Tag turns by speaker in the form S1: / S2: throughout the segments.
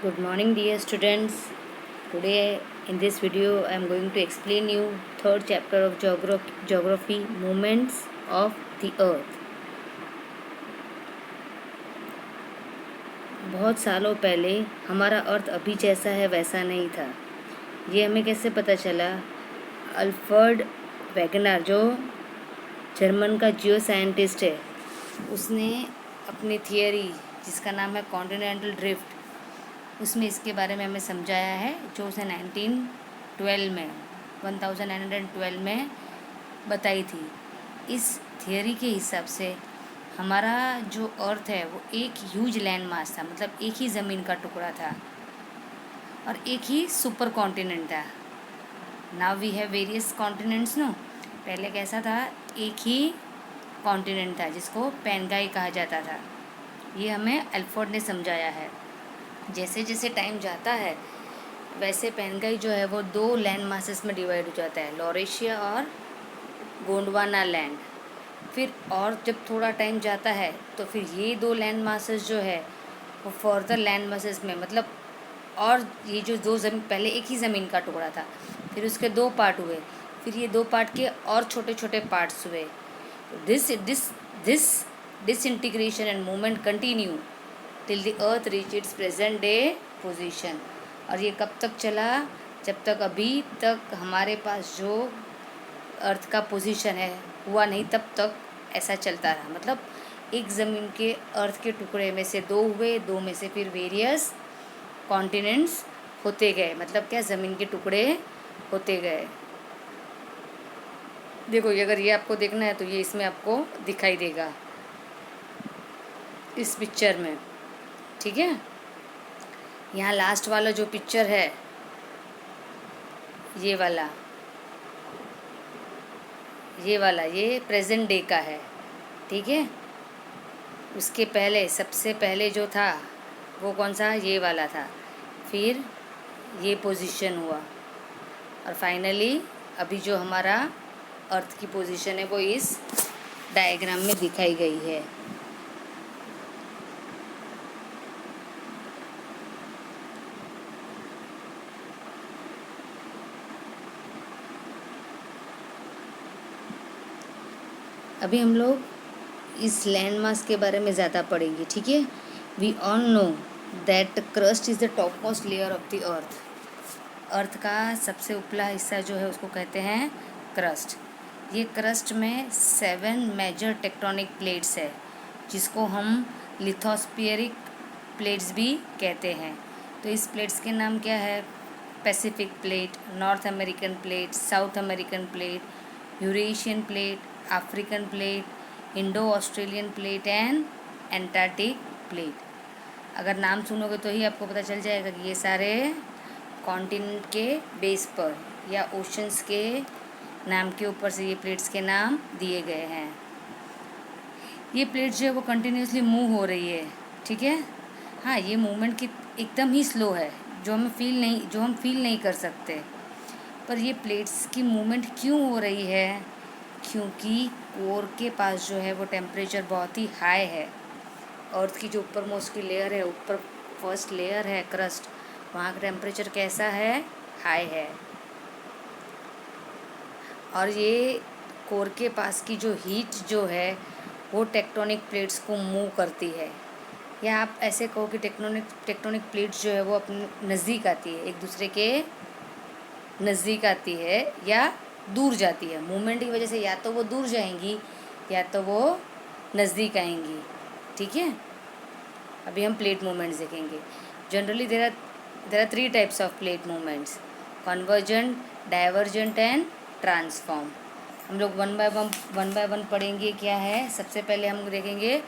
S1: Good morning, dear students. Today, in this video, I am going to explain you third chapter of geography, movements of the earth. बहुत सालों पहले हमारा अर्थ अभी जैसा है वैसा नहीं था। ये हमें कैसे पता चला? अल्फ्रेड वेगनर, जो जर्मन का जियो साइंटिस्ट है, उसने अपनी थियरी, जिसका नाम है कॉन्टिनेंटल ड्रिफ्ट, उसमें इसके बारे में हमें समझाया है, जो उसने 1912 में बताई थी। इस थियरी के हिसाब से हमारा जो अर्थ है वो एक ह्यूज लैंड मास था, मतलब एक ही ज़मीन का टुकड़ा था और एक ही सुपर कॉन्टिनेंट था। Now we have various continents no. पहले कैसा था? एक ही कॉन्टिनेंट था जिसको पैनगाई कहा जाता था। ये हमें अल्फ्रेड ने समझाया है। जैसे जैसे टाइम जाता है वैसे पैनगाई जो है वो दो लैंड मासेस में डिवाइड हो जाता है, लॉरेशिया और गोंडवाना लैंड। फिर और जब थोड़ा टाइम जाता है तो फिर ये दो लैंड मासेस जो है वो फर्दर लैंड मासेस में, मतलब, और ये जो दो ज़मीन, पहले एक ही ज़मीन का टुकड़ा था, फिर उसके दो पार्ट हुए, फिर ये दो पार्ट के और छोटे छोटे पार्ट्स हुए। This this this disintegration and movement continue till the earth reach its present day position. और ये कब तक चला? जब तक अभी तक हमारे पास जो अर्थ का पोजीशन है हुआ नहीं, तब तक ऐसा चलता रहा। मतलब एक ज़मीन के अर्थ के टुकड़े में से दो हुए, दो में से फिर वेरियस कॉन्टिनेंट्स होते गए, मतलब क्या, ज़मीन के टुकड़े होते गए। देखो, ये अगर ये आपको देखना है तो ये इसमें आपको दिखाई देगा इस पिक्चर में, ठीक है। यहाँ लास्ट वाला जो पिक्चर है, ये वाला ये प्रेजेंट डे का है, ठीक है। उसके पहले, सबसे पहले जो था वो कौन सा? ये वाला था। फिर ये पोजीशन हुआ और फाइनली अभी जो हमारा अर्थ की पोजीशन है वो इस डायग्राम में दिखाई गई है। अभी हम लोग इस लैंड मास के बारे में ज़्यादा पढ़ेंगे, ठीक है। We all know that crust is the top most layer of the earth. Earth का सबसे उपला हिस्सा जो है उसको कहते हैं क्रस्ट। ये क्रस्ट में 7 मेजर टेक्टोनिक प्लेट्स है, जिसको हम लिथोस्फियरिक प्लेट्स भी कहते हैं। तो इस प्लेट्स के नाम क्या है? Pacific plate, north American plate, south American plate, Eurasian plate, African plate, Indo Australian plate and Antarctic plate. अगर नाम सुनोगे तो ही आपको पता चल जाएगा कि ये सारे कॉन्टिनेंट के बेस पर या ओशंस के नाम के ऊपर से ये प्लेट्स के नाम दिए गए हैं। ये प्लेट्स जो है वो कंटिन्यूसली मूव हो रही है, ठीक है। हाँ, ये मूवमेंट की एकदम ही स्लो है, जो हम फील नहीं कर सकते। पर ये प्लेट्स की मूवमेंट क्यों हो रही है? क्योंकि कोर के पास जो है वो टेम्परेचर बहुत ही हाई है। अर्थ की जो ऊपर मोस्ट की लेयर है, ऊपर फर्स्ट लेयर है क्रस्ट, वहाँ का टेम्परेचर कैसा है? हाई है। और ये कोर के पास की जो हीट जो है वो टेक्टोनिक प्लेट्स को मूव करती है। या आप ऐसे कहो कि टेक्टोनिक प्लेट्स जो है वो अपने नज़दीक आती है, एक दूसरे के नज़दीक आती है या दूर जाती है। मूवमेंट की वजह से या तो वो दूर जाएंगी या तो वो नज़दीक आएंगी, ठीक है। अभी हम प्लेट मूवमेंट्स देखेंगे। Generally there are 3 types of plate movements: convergent, divergent and transform. हम लोग वन बाय वन पढ़ेंगे क्या है। सबसे पहले हम देखेंगे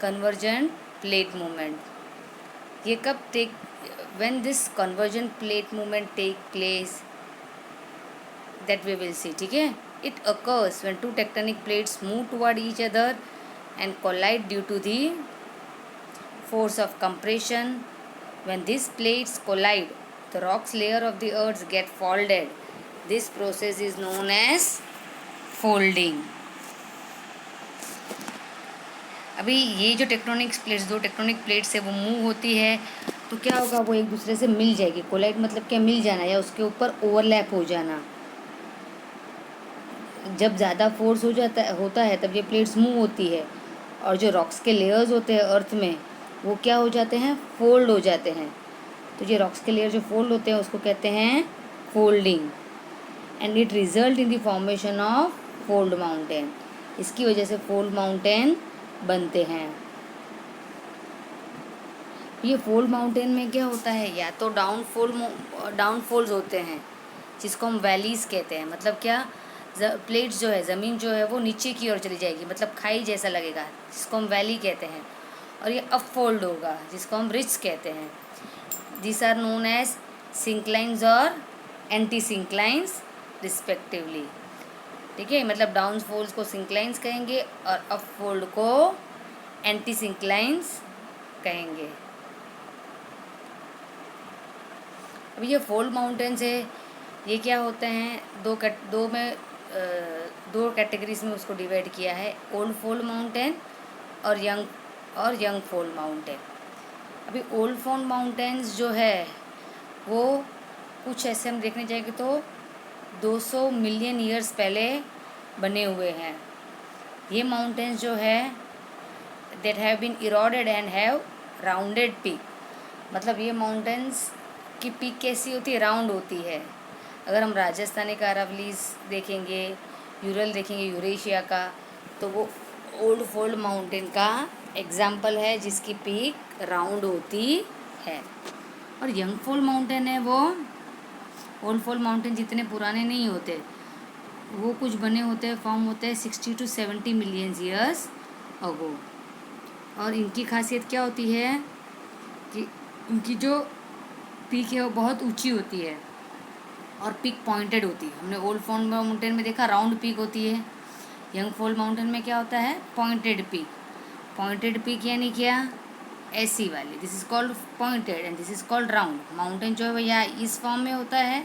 S1: कन्वर्जेंट प्लेट मूवमेंट। ये कब when this convergent plate movement take place, that we will see, ठीक है। It occurs when two tectonic plates move toward each other and collide due to the force of compression. When these plates collide, the rocks layer of the earth get folded. This process is known as folding. अभी ये जो दो tectonic plates है वो move होती है तो क्या होगा, वो एक दूसरे से मिल जाएगी। कोलाइड मतलब क्या, मिल जाना या उसके ऊपर ओवरलैप हो जाना। जब ज़्यादा फोर्स होता है तब ये प्लेट्स मूव होती है, और जो रॉक्स के लेयर्स होते हैं अर्थ में वो क्या हो जाते हैं, फोल्ड हो जाते हैं। तो ये रॉक्स के लेयर जो फोल्ड होते हैं उसको कहते हैं folding, and it result in the formation of fold mountain. इसकी वजह से फोल्ड माउंटेन बनते हैं। ये फोल्ड माउंटेन में क्या होता है, या तो डाउनफॉल्स होते हैं जिसको हम वैलीज कहते हैं। मतलब क्या, प्लेट्स जो है, ज़मीन जो है वो नीचे की ओर चली जाएगी, मतलब खाई जैसा लगेगा, जिसको हम वैली कहते हैं। और ये अपफोल्ड होगा जिसको हम रिट्स कहते हैं। This are known as synclines और एंटी सिंक्लाइंस रिस्पेक्टिवली। ठीक है, मतलब डाउनफॉल्स को सिंक्लाइंस कहेंगे और अपफोल्ड को एंटी सिंक्लाइंस कहेंगे। अब ये फोल्ड माउंटेन्स है, ये क्या होते हैं, दो कैटेगरीज में उसको डिवाइड किया है, ओल्ड फोल्ड माउंटेन और यंग फोल्ड माउंटेन। अभी ओल्ड फोल्ड माउंटेन्स जो है वो कुछ ऐसे हम देखने जाएंगे तो 200 मिलियन ईयर्स पहले बने हुए हैं। ये माउंटेन्स जो है that have been eroded and have rounded peak। मतलब ये माउंटेन्स की पीक कैसी होती है, राउंड होती है। अगर हम राजस्थानी का अरावलीज देखेंगे, यूरल देखेंगे, यूरेशिया का, तो वो ओल्ड फोल्ड माउंटेन का एग्जाम्पल है जिसकी पीक राउंड होती है। और यंग फोल्ड माउंटेन है वो, ओल्ड फोल्ड माउंटेन जितने पुराने नहीं होते, वो कुछ बने होते हैं, फॉर्म होते हैं 60 to 70 मिलियन ईयर्स अगो। और इनकी खासियत क्या होती है कि इनकी जो पीक है वो बहुत ऊंची होती है और पीक पॉइंटेड होती है। हमने ओल्ड फोल्ड माउंटेन में देखा राउंड पीक होती है, यंग फोल्ड माउंटेन में क्या होता है, पॉइंटेड पीक। पॉइंटेड पीक यानी क्या, ऐसी वाली, this is called pointed and this is called round. Mountain जो है वो या इस फॉर्म में होता है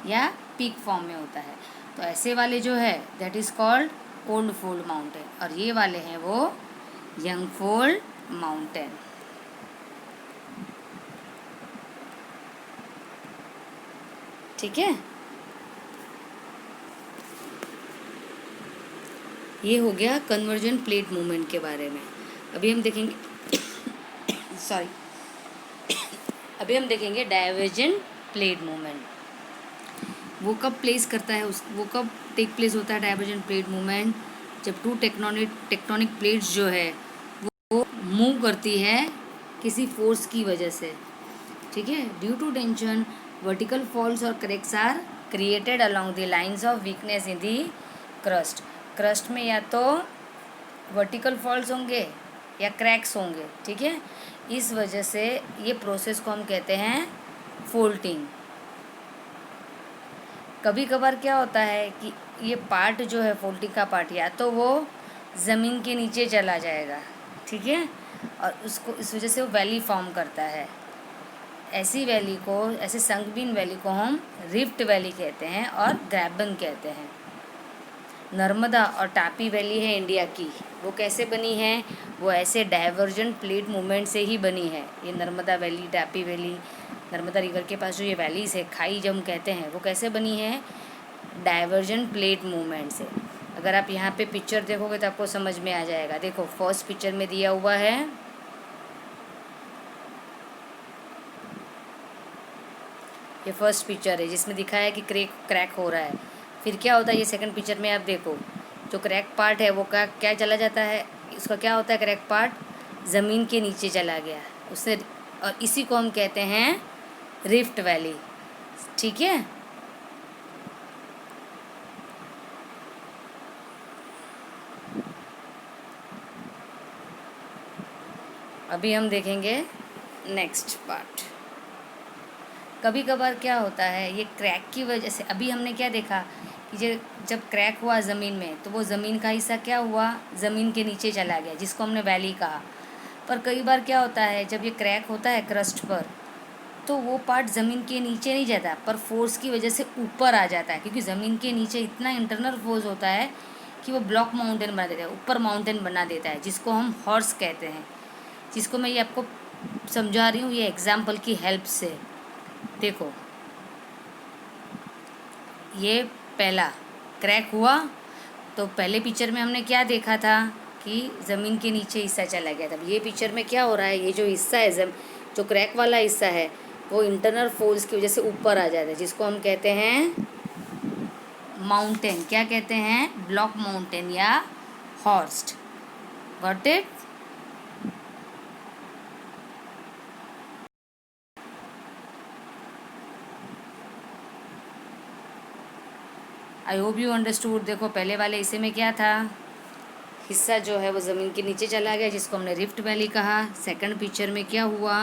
S1: या पीक फॉर्म में होता है। तो ऐसे वाले जो है that is called old fold mountain, और ये वाले हैं वो यंग फोल्ड माउंटेन। ठीक है, ये हो गया कन्वर्जेंट प्लेट मूवमेंट के बारे में। अभी हम देखेंगे सॉरी अभी हम देखेंगे डाइवर्जेंट प्लेट मूवमेंट। वो कब प्लेस करता है, वो कब टेक प्लेस होता है डाइवर्जेंट प्लेट मूवमेंट, जब टू टेक्टोनिक प्लेट्स जो है वो मूव करती है किसी फोर्स की वजह से। ठीक है, due to tension vertical faults और cracks are created along the lines of weakness in the crust में या तो वर्टिकल फॉल्स होंगे या क्रैक्स होंगे। ठीक है, इस वजह से ये प्रोसेस को हम कहते हैं फोल्टिंग। कभी कभार क्या होता है कि ये पार्ट जो है फोल्टिंग का पार्ट, या तो वो ज़मीन के नीचे चला जाएगा, ठीक है, और उसको इस वजह से वो वैली फॉर्म करता है। ऐसी वैली को, ऐसे संगबीन वैली को हम रिफ्ट वैली कहते हैं और ग्रैबन कहते हैं। नर्मदा और टापी वैली है इंडिया की, वो कैसे बनी है, वो ऐसे डाइवर्जेंट प्लेट मूवमेंट से ही बनी है। ये Narmada valley, Tapi valley, Narmada river के पास जो ये वैलीज़ है, खाई जब हम कहते हैं, वो कैसे बनी है, डाइवर्जेंट प्लेट मूवमेंट से। अगर आप यहाँ पे पिक्चर देखोगे तो आपको समझ में आ जाएगा। देखो फर्स्ट पिक्चर में दिया हुआ है, ये फर्स्ट पिक्चर है जिसमें दिखाया है कि क्रैक हो रहा है। फिर क्या होता है, ये सेकंड पिक्चर में आप देखो, जो क्रैक पार्ट है वो क्या चला जाता है, इसका क्या होता है, क्रैक पार्ट ज़मीन के नीचे चला गया उससे, और इसी को हम कहते हैं रिफ्ट वैली। ठीक है, अभी हम देखेंगे नेक्स्ट पार्ट। कभी कभार क्या होता है, ये क्रैक की वजह से, अभी हमने क्या देखा कि जब क्रैक हुआ ज़मीन में तो वो ज़मीन का हिस्सा क्या हुआ, ज़मीन के नीचे चला गया, जिसको हमने वैली कहा। पर कई बार क्या होता है, जब ये क्रैक होता है क्रस्ट पर, तो वो पार्ट ज़मीन के नीचे नहीं जाता, पर फोर्स की वजह से ऊपर आ जाता है, क्योंकि ज़मीन के नीचे इतना इंटरनल फोर्स होता है कि वो ब्लॉक माउंटेन बना देता है, ऊपर माउंटेन बना देता है, जिसको हम हॉर्स कहते हैं, जिसको मैं ये आपको समझा रही हूँ ये एग्जाम्पल की हेल्प से। देखो ये पहला क्रैक हुआ, तो पहले पिक्चर में हमने क्या देखा था कि ज़मीन के नीचे हिस्सा चला गया था। ये पिक्चर में क्या हो रहा है, ये जो हिस्सा है जो क्रैक वाला हिस्सा है वो इंटरनल फोर्स की वजह से ऊपर आ जाता है, जिसको हम कहते हैं माउंटेन। क्या कहते हैं? ब्लॉक माउंटेन या Horst. Got it? I hope you understood. देखो पहले वाले हिस्से में क्या था, हिस्सा जो है वो ज़मीन के नीचे चला गया, जिसको हमने रिफ्ट वैली कहा। सेकंड पिक्चर में क्या हुआ,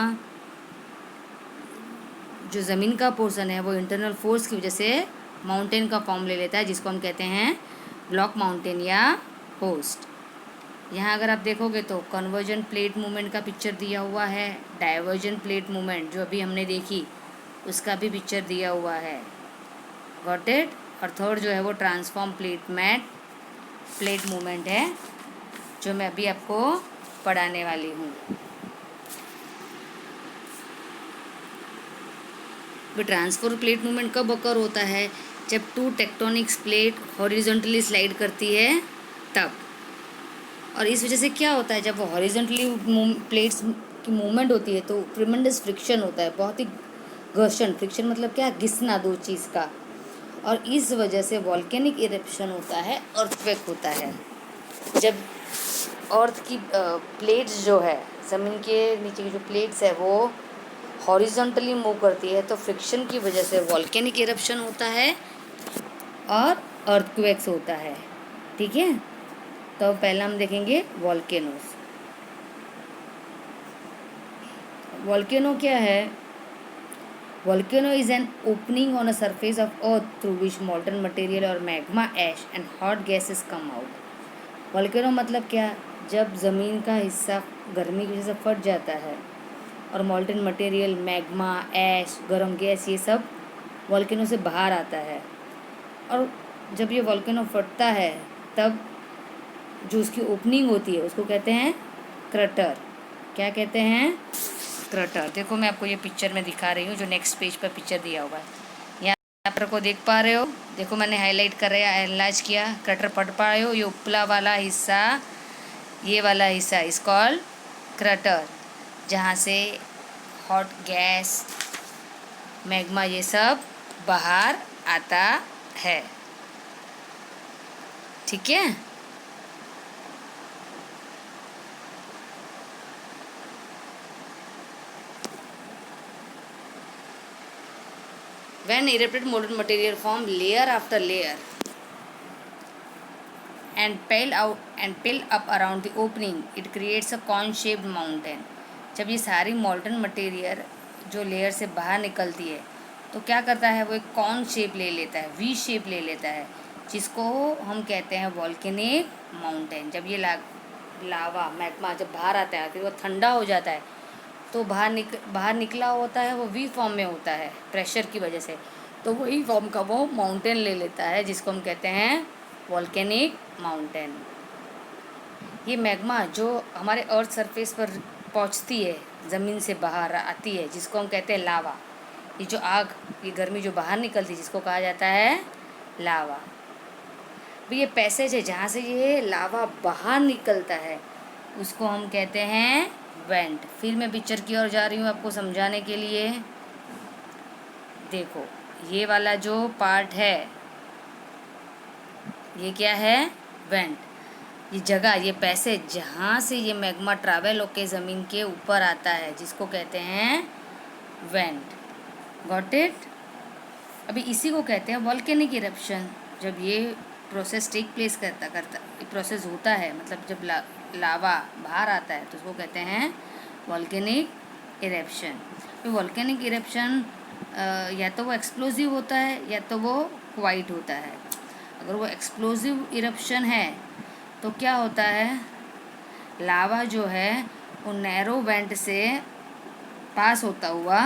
S1: जो ज़मीन का पोर्शन है वो इंटरनल फोर्स की वजह से माउंटेन का फॉर्म ले लेता है, जिसको हम कहते हैं ब्लॉक माउंटेन या होस्ट। यहाँ अगर आप देखोगे तो कन्वर्जन प्लेट मूवमेंट का पिक्चर दिया हुआ है, डाइवर्जन प्लेट मूवमेंट जो अभी हमने देखी उसका भी पिक्चर दिया हुआ है। Got it? और थर्ड जो है वो ट्रांसफॉर्म प्लेट मूवमेंट है, जो मैं अभी आपको पढ़ाने वाली हूँ। ट्रांसफर प्लेट मूवमेंट कब अकर होता है? जब two tectonics plate horizontally slide करती है तब। और इस वजह से क्या होता है, जब वो हॉरिजॉन्टली प्लेट्स की मूवमेंट होती है तो ट्रिमेंडस फ्रिक्शन होता है, बहुत ही घर्षण। फ्रिक्शन मतलब क्या? घिसना दो चीज़ का। और इस वजह से वॉल्केनिक इरप्शन होता है, अर्थक्वेक होता है। जब अर्थ की प्लेट्स जो है, ज़मीन के नीचे की जो प्लेट्स है वो हॉरिजॉन्टली मूव करती है, तो फ्रिक्शन की वजह से वॉल्केनिक इरप्शन होता है और अर्थक्वेक्स होता है। ठीक है, तो पहला हम देखेंगे वॉल्केनोस। वॉल्केनो क्या है? Volcano is an opening on a surface of earth through which molten material or magma, ash and hot gases come out. Volcano मतलब क्या? जब ज़मीन का हिस्सा गर्मी की वजह से फट जाता है और मॉल्टन मटेरियल, मैग्मा, ऐश, गर्म गैस, ये सब वॉल्केनो से बाहर आता है। और जब ये वॉल्केनो फटता है तब जो उसकी ओपनिंग होती है उसको कहते हैं क्रटर। क्या कहते हैं? क्रटर। देखो मैं आपको ये पिक्चर में दिखा रही हूँ, जो नेक्स्ट पेज पर पिक्चर दिया हुआ है। यहाँ पर को देख पा रहे हो? देखो मैंने हाईलाइट कर रहा है, एनालाइज किया। क्रटर पढ़ पा रहे हो? ये उपला वाला हिस्सा, ये वाला हिस्सा इज कॉल्ड क्रटर, जहाँ से हॉट गैस, मैग्मा, ये सब बाहर आता है। ठीक है, when erupted molten material form layer after layer and pile up around the opening, it creates a cone shaped mountain. जब ये सारी molten material जो लेयर से बाहर निकलती है तो क्या करता है, वो एक कॉन शेप ले लेता है, वी शेप ले लेता है, जिसको हम कहते हैं वॉल्केनिक माउंटेन। जब ये लावा मैग्मा जब बाहर आता है फिर वो ठंडा हो जाता है तो बाहर निकला होता है, वो वी फॉर्म में होता है प्रेशर की वजह से, तो वही फॉर्म का वो माउंटेन ले लेता है, जिसको हम कहते हैं वॉल्केनिक माउंटेन। ये मैग्मा जो हमारे अर्थ सरफेस पर पहुंचती है, ज़मीन से बाहर आती है, जिसको हम कहते हैं लावा। ये जो आग, ये गर्मी जो बाहर निकलती है, जिसको कहा जाता है लावा। तो ये पैसेज है जहाँ से ये लावा बाहर निकलता है, उसको हम कहते हैं वेंट। फिर मैं पिक्चर की ओर जा रही हूँ आपको समझाने के लिए। देखो ये वाला जो पार्ट है ये क्या है? वेंट। ये जगह, ये पैसेज जहाँ से ये मैग्मा ट्रैवल होके ज़मीन के ऊपर आता है, जिसको कहते हैं वेंट। Got it? अभी इसी को कहते हैं वॉल्केनिक इरप्शन। जब ये प्रोसेस टेक प्लेस करता ये प्रोसेस होता है, मतलब जब लावा बाहर आता है तो उसको कहते हैं वॉल्केनिक इरप्शन। तो वॉल्केनिक इरप्शन या तो वो एक्सप्लोजिव होता है या तो वो क्वाइट होता है। अगर वो एक्सप्लोजिव इरप्शन है तो क्या होता है, लावा जो है वो नैरो वेंट से पास होता हुआ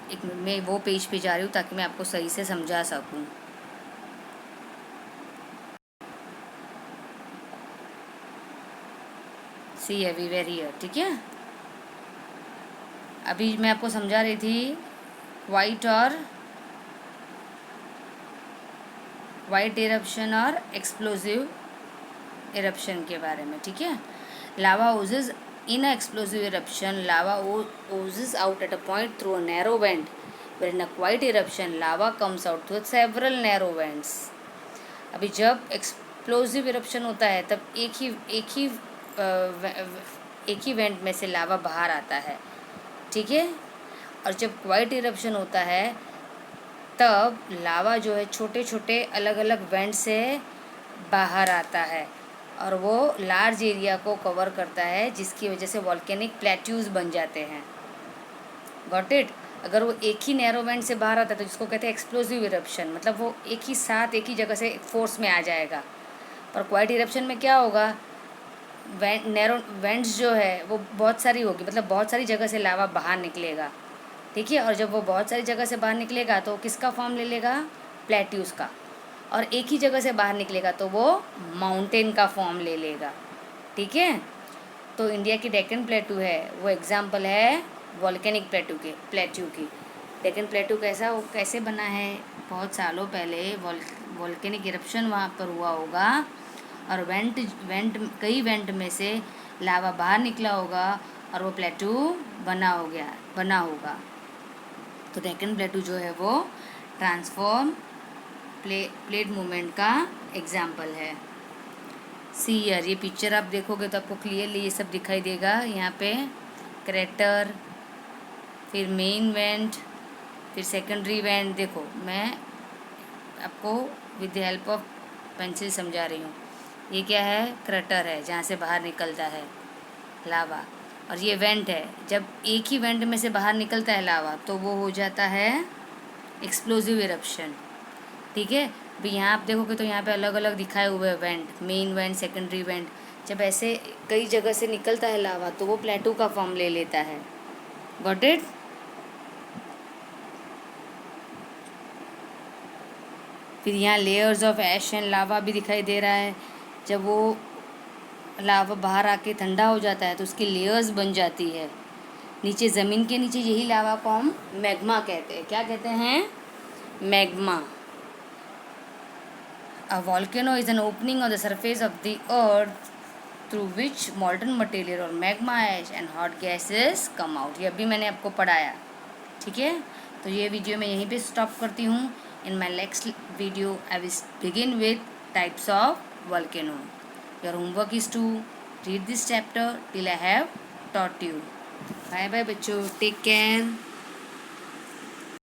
S1: एक मिनट में वो पेज पे जा रही हूँ ताकि मैं आपको सही से समझा सकूँ। सी एवरीवेयर हियर, ठीक है। अभी मैं आपको समझा रही थी वाइट इरप्शन और एक्सप्लोसिव इरप्शन के बारे में, ठीक है। Lava oozes in a explosive eruption, lava oozes out at a point through a narrow vent, where in a quiet eruption lava comes out through several narrow vents। अभी जब explosive eruption होता है तब एक ही वेंट में से लावा बाहर आता है, ठीक है। और जब क्वाइट इरप्शन होता है तब लावा जो है छोटे छोटे अलग अलग वेंट से बाहर आता है और वो लार्ज एरिया को कवर करता है, जिसकी वजह से वॉल्केनिक प्लेट्यूज बन जाते हैं। Got it. अगर वो एक ही नैरो वेंट से बाहर आता है तो जिसको कहते हैं एक्सप्लोसिव इरप्शन, मतलब वो एक ही साथ एक ही जगह से फोर्स में आ जाएगा। पर क्वाइट इरप्शन में क्या होगा, नैरो वेंट्स जो है वो बहुत सारी होगी, मतलब बहुत सारी जगह से लावा बाहर निकलेगा, ठीक है। और जब वो बहुत सारी जगह से बाहर निकलेगा तो किसका फॉर्म ले लेगा, प्लेट्यूज का। और एक ही जगह से बाहर निकलेगा तो वो माउंटेन का फॉर्म ले लेगा, ठीक है। तो इंडिया की डेक्कन प्लेटू है वो एग्जाम्पल है वॉल्केनिक प्लेट्यू की। डेक्कन प्लेटू कैसे बना है, बहुत सालों पहले वॉल्केनिक इरप्शन वहाँ पर हुआ होगा और कई वेंट में से लावा बाहर निकला होगा और वो प्लेटू बना होगा। तो डेक्कन प्लेटू जो है वो ट्रांसफॉर्म प्लेट मूवमेंट का एग्जाम्पल है। सी ईयर, ये पिक्चर आप देखोगे तो आपको क्लियरली ये सब दिखाई देगा। यहाँ पे क्रेटर, फिर मेन वेंट, फिर सेकेंडरी वेंट। देखो मैं आपको with the help of pencil समझा रही हूँ। ये क्या है, क्रेटर है जहाँ से बाहर निकलता है लावा, और ये वेंट है। जब एक ही वेंट में से बाहर निकलता है लावा तो वो हो जाता है एक्सप्लोसिव इरप्शन, ठीक है। अभी यहाँ आप देखोगे तो यहाँ पे अलग अलग दिखाए हुए हैं went, main went, secondary went. जब ऐसे कई जगह से निकलता है लावा तो वो प्लेटू का फॉर्म ले लेता है। Got it. फिर यहाँ लेयर्स ऑफ ऐश एंड लावा भी दिखाई दे रहा है। जब वो लावा बाहर आके ठंडा हो जाता है तो उसकी लेयर्स बन जाती है नीचे, ज़मीन के नीचे। यही लावा को हम मैग्मा कहते हैं। क्या कहते हैं, magma. A volcano is an opening on the surface of the earth through which molten material or magma ash and hot gases come out। ये अभी मैंने आपको पढ़ाया, ठीक है। तो ये वीडियो मैं यहीं पे स्टॉप करती हूँ। In my next video I will begin with types of volcano। Your homework is to read this chapter till I have taught you। Bye bye बच्चों, टेक केयर।